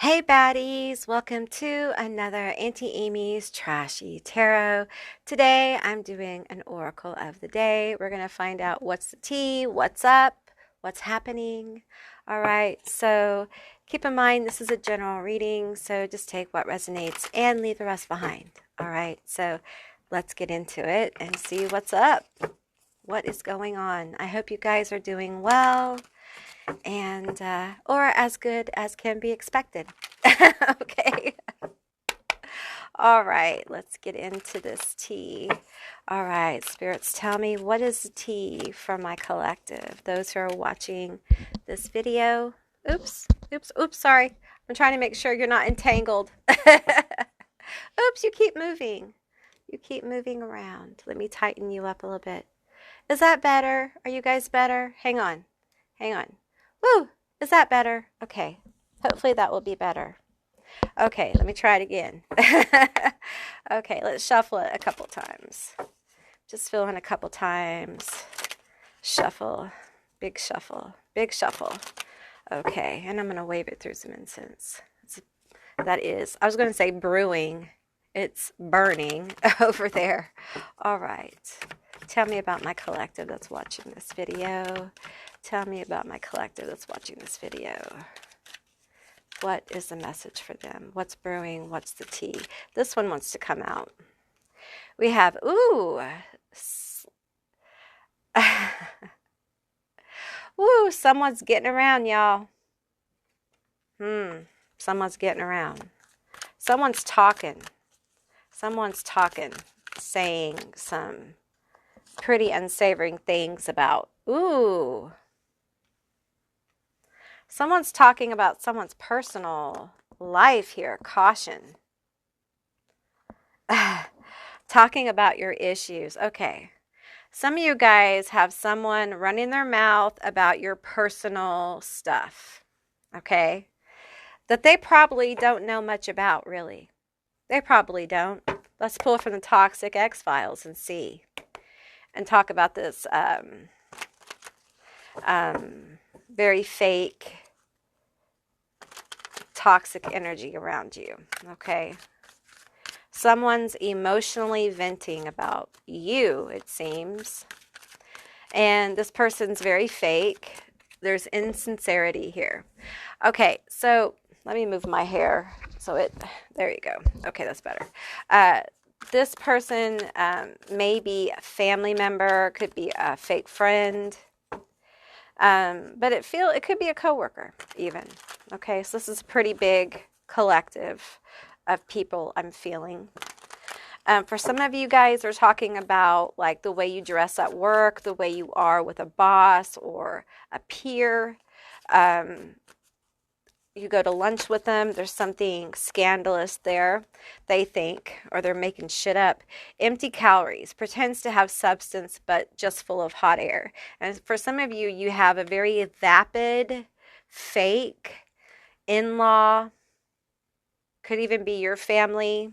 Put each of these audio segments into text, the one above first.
Hey baddies, welcome to another Auntie Amy's Trashy Tarot. Today I'm doing an oracle of the day. We're going to find out what's the tea, what's up, what's happening. All right, so keep in mind this is a general reading, so just take what resonates and leave the rest behind. All right, so let's get into it and see what's up. What is going on? I hope you guys are doing well and or as good as can be expected. Okay. All right, let's get into this tea. All right, spirits, tell me, what is the tea for my collective? Those who are watching this video. Oops, sorry. I'm trying to make sure you're not entangled. Oops, you keep moving. You keep moving around. Let me tighten you up a little bit. Is that better? Are you guys better? Hang on. Woo! Is that better? Okay. Hopefully that will be better. Okay, let me try it again. Okay, let's shuffle it a couple times. Just fill in a couple times. Shuffle. Big shuffle. Big shuffle. Okay, and I'm going to wave it through some incense. I was going to say brewing. It's burning over there. All right. Tell me about my collective that's watching this video. Tell me about my collective that's watching this video. What is the message for them? What's brewing? What's the tea? This one wants to come out. We have, someone's getting around, y'all. Someone's getting around. Someone's talking, saying some pretty unsavory things about, someone's talking about someone's personal life here. Caution. Talking about your issues. Okay. Some of you guys have someone running their mouth about your personal stuff. Okay. That they probably don't know much about, really. They probably don't. Let's pull from the Toxic X-Files and see. And talk about this very fake, toxic energy around you, okay? Someone's emotionally venting about you, it seems. And this person's very fake. There's insincerity here. Okay, so let me move my hair. There you go. Okay, that's better. This person may be a family member, could be a fake friend, but it could be a coworker even. Okay, so this is a pretty big collective of people I'm feeling. For some of you guys, they're talking about like the way you dress at work, the way you are with a boss or a peer. You go to lunch with them, there's something scandalous there, they think, or they're making shit up. Empty calories, pretends to have substance, but just full of hot air. And for some of you, you have a very vapid, fake in-law, could even be your family,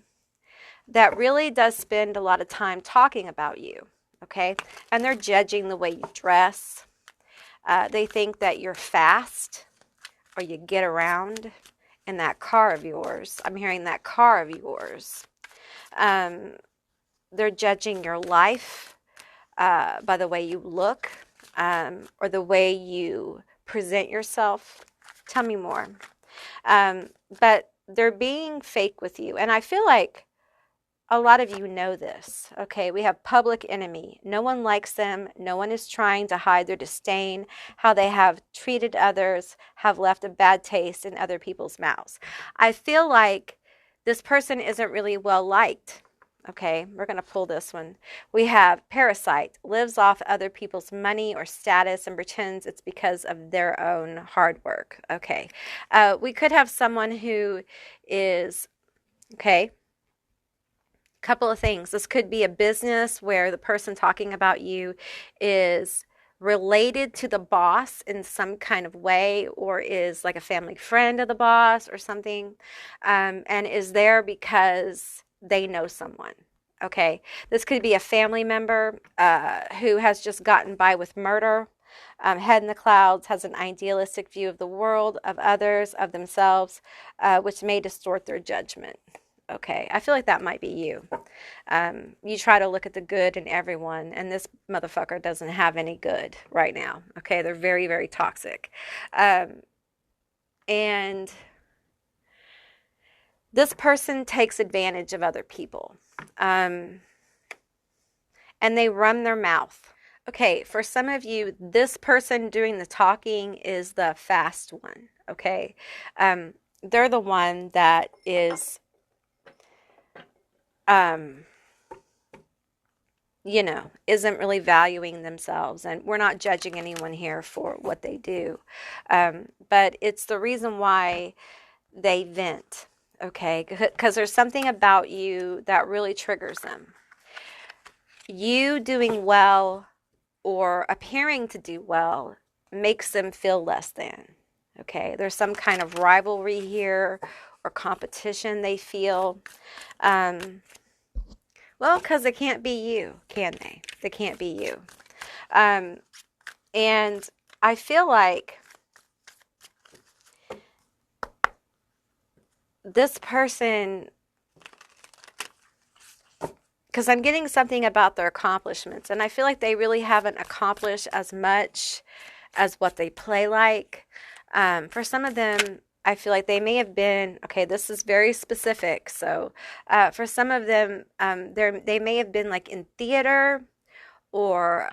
that really does spend a lot of time talking about you, okay? And they're judging the way you dress. They think that you're fast, or you get around in that car of yours. I'm hearing that car of yours. They're judging your life by the way you look or the way you present yourself. Tell me more. But they're being fake with you. And I feel like a lot of you know this, okay? We have public enemy. No one likes them. No one is trying to hide their disdain, how they have treated others, have left a bad taste in other people's mouths. I feel like this person isn't really well liked, okay? We're going to pull this one. We have parasite, lives off other people's money or status and pretends it's because of their own hard work, okay? We could have someone who is, okay, couple of things. This could be a business where the person talking about you is related to the boss in some kind of way, or is like a family friend of the boss or something, and is there because they know someone. Okay, this could be a family member who has just gotten by with murder. Head in the clouds, has an idealistic view of the world, of others, of themselves, which may distort their judgment. Okay, I feel like that might be you. You try to look at the good in everyone, and this motherfucker doesn't have any good right now. Okay, they're very, very toxic. And this person takes advantage of other people. And they run their mouth. Okay, for some of you, this person doing the talking is the fast one. Okay, they're the one that is, you know, isn't really valuing themselves. And we're not judging anyone here for what they do. But it's the reason why they vent. Okay, because there's something about you that really triggers them. You doing well or appearing to do well makes them feel less than. Okay, there's some kind of rivalry here or competition they feel. Well, because it can't be you, can they? They can't be you. And I feel like this person, because I'm getting something about their accomplishments, and I feel like they really haven't accomplished as much as what they play like. For some of them, I feel like they may have been, okay, this is very specific. So for some of them, they may have been like in theater, or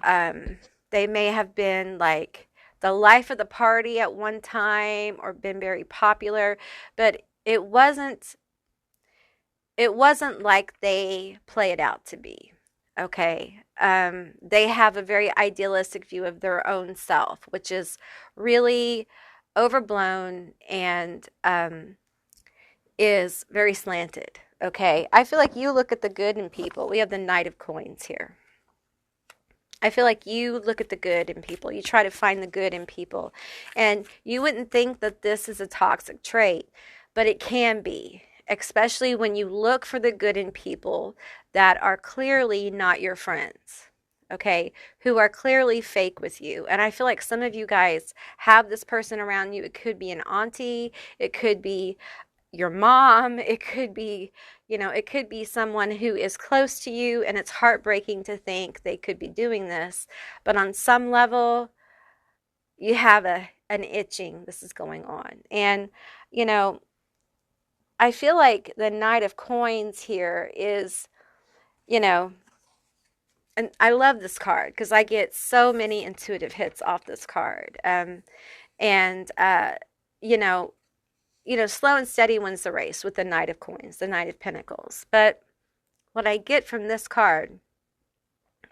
they may have been like the life of the party at one time, or been very popular, but it wasn't like they play it out to be. Okay. They have a very idealistic view of their own self, which is really overblown and is very slanted. Okay. I feel like you look at the good in people. We have the Knight of Coins here. I feel like you look at the good in people. You try to find the good in people. And you wouldn't think that this is a toxic trait, but it can be, especially when you look for the good in people that are clearly not your friends, okay, who are clearly fake with you. And I feel like some of you guys have this person around you. It could be an auntie. It could be your mom. It could be, you know, it could be someone who is close to you, and it's heartbreaking to think they could be doing this. But on some level, you have an itching, this is going on. And, you know, I feel like the Knight of Coins here is, you know, and I love this card because I get so many intuitive hits off this card. You know, slow and steady wins the race with the Knight of Coins, the Knight of Pentacles. But what I get from this card,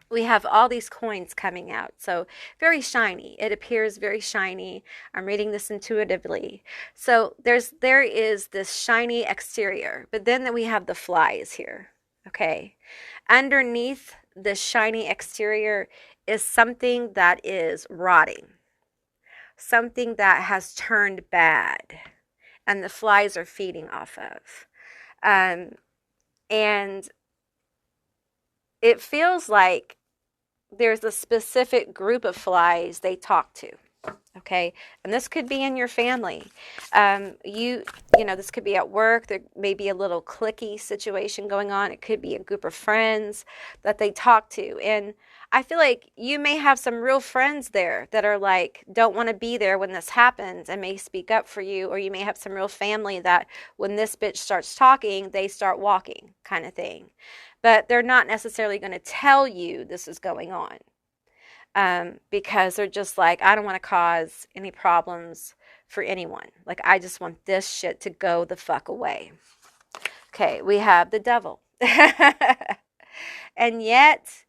we have all these coins coming out. So very shiny. It appears very shiny. I'm reading this intuitively. So there is this shiny exterior, but then we have the flies here. Okay. Underneath the shiny exterior is something that is rotting. Something that has turned bad. And the flies are feeding off of. And it feels like there's a specific group of flies they talk to. Okay. And this could be in your family. You know, this could be at work. There may be a little cliquey situation going on. It could be a group of friends that they talk to. And I feel like you may have some real friends there that are like, don't want to be there when this happens and may speak up for you. Or you may have some real family that when this bitch starts talking, they start walking, kind of thing. But they're not necessarily going to tell you this is going on. Because they're just like, I don't want to cause any problems for anyone. Like, I just want this shit to go the fuck away. Okay, we have the Devil. And yet,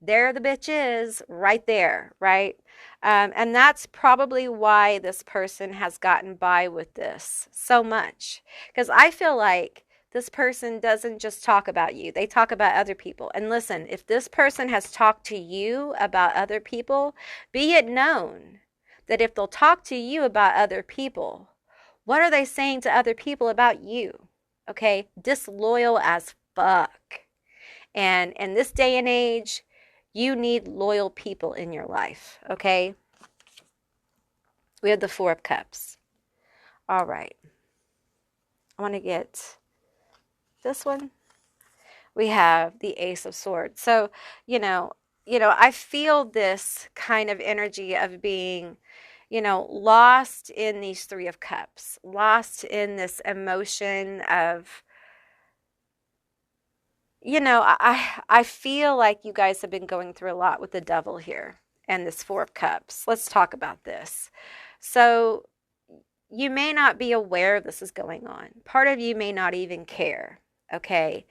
there the bitch is right there, right? And that's probably why this person has gotten by with this so much. Because I feel like this person doesn't just talk about you. They talk about other people. And listen, if this person has talked to you about other people, be it known that if they'll talk to you about other people, what are they saying to other people about you? Okay? Disloyal as fuck. And in this day and age, you need loyal people in your life. Okay? We have the Four of Cups. All right. I want to get this one. We have the Ace of Swords. So, I feel this kind of energy of being, lost in these Three of Cups, lost in this emotion of, I feel like you guys have been going through a lot with the Devil here and this Four of Cups. Let's talk about this. So you may not be aware this is going on. Part of you may not even care, okay?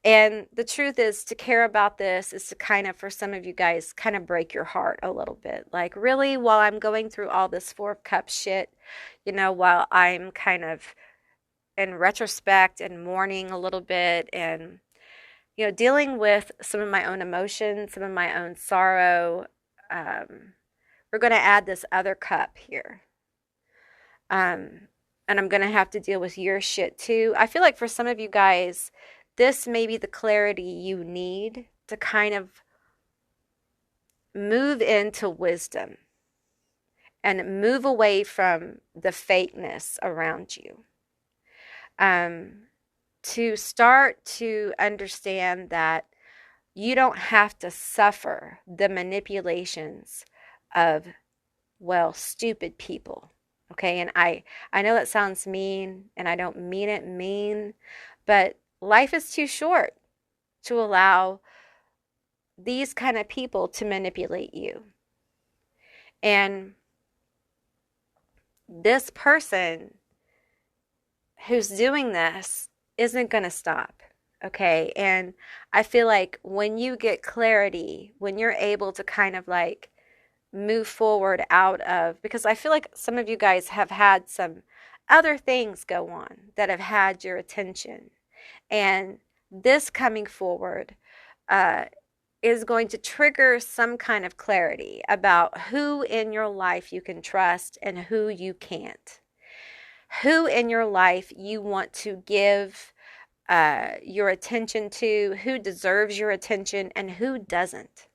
And the truth is, to care about this is to kind of, for some of you guys, kind of break your heart a little bit. Like, really, while I'm going through all this Four of Cups shit, while I'm kind of in retrospect and mourning a little bit and, dealing with some of my own emotions, some of my own sorrow, we're going to add this other cup here. And I'm going to have to deal with your shit too. I feel like for some of you guys, this may be the clarity you need to kind of move into wisdom and move away from the fakeness around you. To start to understand that you don't have to suffer the manipulations of, stupid people. Okay, and I know that sounds mean, and I don't mean it mean, but life is too short to allow these kind of people to manipulate you. And this person who's doing this isn't going to stop, okay? And I feel like when you get clarity, when you're able to kind of like move forward out of, because I feel like some of you guys have had some other things go on that have had your attention. And this coming forward is going to trigger some kind of clarity about who in your life you can trust and who you can't. Who in your life you want to give your attention to, who deserves your attention and who doesn't.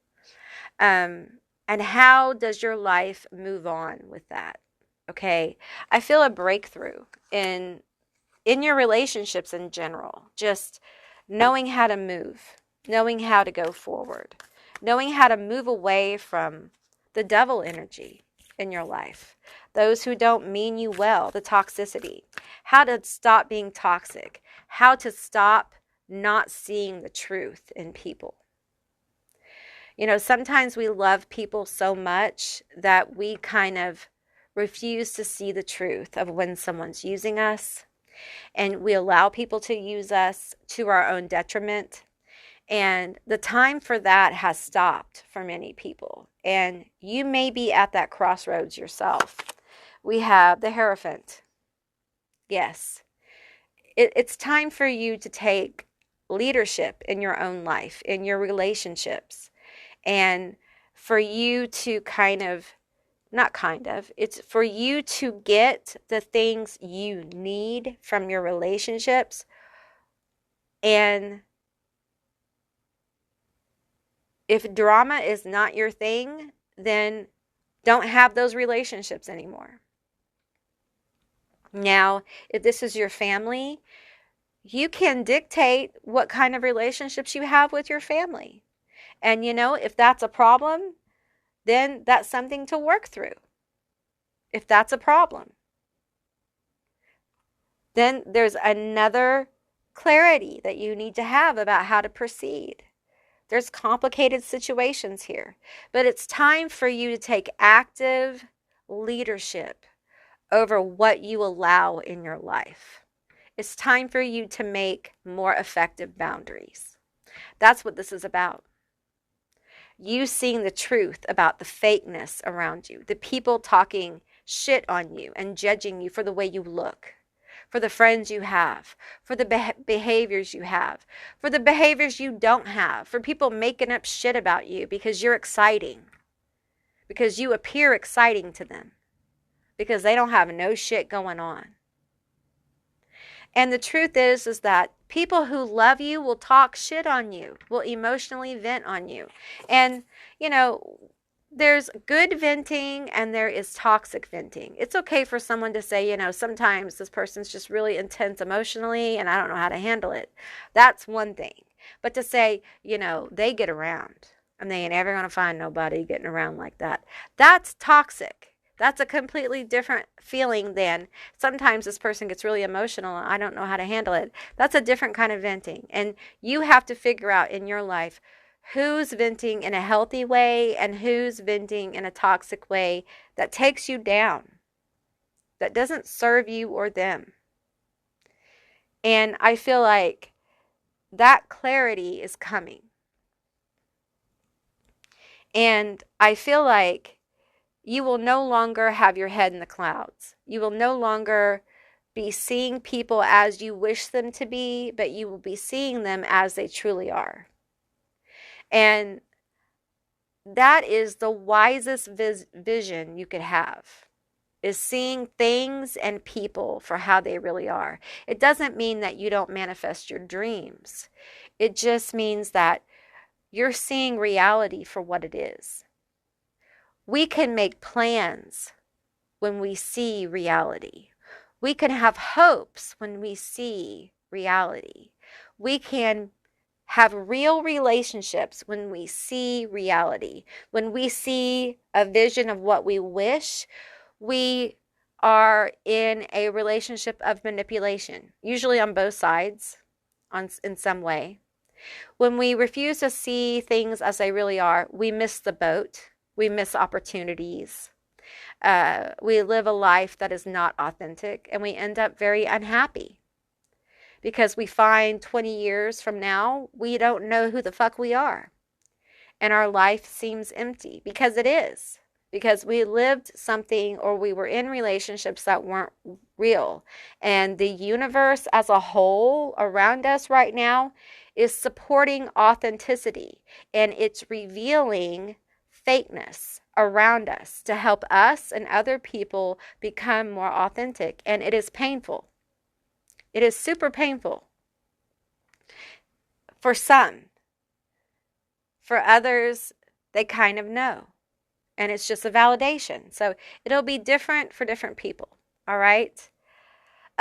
And how does your life move on with that? Okay, I feel a breakthrough in your relationships in general. Just knowing how to move, knowing how to go forward, knowing how to move away from the devil energy in your life. Those who don't mean you well, the toxicity. How to stop being toxic. How to stop not seeing the truth in people. Sometimes we love people so much that we kind of refuse to see the truth of when someone's using us. And we allow people to use us to our own detriment. And the time for that has stopped for many people. And you may be at that crossroads yourself. We have the Hierophant. Yes. It's time for you to take leadership in your own life, in your relationships. And for you to it's for you to get the things you need from your relationships. And if drama is not your thing, then don't have those relationships anymore. Now, if this is your family, you can dictate what kind of relationships you have with your family. And if that's a problem, then that's something to work through. If that's a problem, then there's another clarity that you need to have about how to proceed. There's complicated situations here, but it's time for you to take active leadership over what you allow in your life. It's time for you to make more effective boundaries. That's what this is about. You seeing the truth about the fakeness around you, the people talking shit on you and judging you for the way you look, for the friends you have, for the behaviors you have, for the behaviors you don't have, for people making up shit about you because you're exciting, because you appear exciting to them, because they don't have no shit going on. And the truth is that people who love you will talk shit on you, will emotionally vent on you. And, there's good venting and there is toxic venting. It's okay for someone to say, sometimes this person's just really intense emotionally and I don't know how to handle it. That's one thing. But to say, they get around and they ain't ever going to find nobody getting around like that, that's toxic. That's a completely different feeling than sometimes this person gets really emotional and I don't know how to handle it. That's a different kind of venting. And you have to figure out in your life who's venting in a healthy way and who's venting in a toxic way that takes you down, that doesn't serve you or them. And I feel like that clarity is coming. And I feel like you will no longer have your head in the clouds. You will no longer be seeing people as you wish them to be, but you will be seeing them as they truly are. And that is the wisest vision you could have, is seeing things and people for how they really are. It doesn't mean that you don't manifest your dreams. It just means that you're seeing reality for what it is. We can make plans when we see reality. We can have hopes when we see reality. We can have real relationships when we see reality. When we see a vision of what we wish, we are in a relationship of manipulation, usually on both sides, in some way. When we refuse to see things as they really are, we miss the boat. We miss opportunities. We live a life that is not authentic, and we end up very unhappy. Because we find 20 years from now, we don't know who the fuck we are. And our life seems empty, because it is. Because we lived something, or we were in relationships that weren't real. And the universe as a whole around us right now is supporting authenticity. And it's revealing fakeness around us to help us and other people become more authentic. And it is painful. It is super painful for some. For others, they kind of know. And it's just a validation. So it'll be different for different people. All right?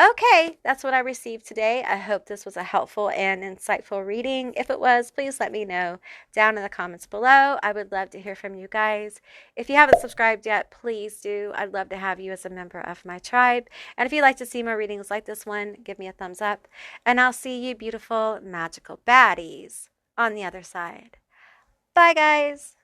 Okay, that's what I received today. I hope this was a helpful and insightful reading. If it was, please let me know down in the comments below. I would love to hear from you guys. If you haven't subscribed yet, please do. I'd love to have you as a member of my tribe. And if you'd like to see more readings like this one, give me a thumbs up. And I'll see you beautiful, magical baddies on the other side. Bye, guys.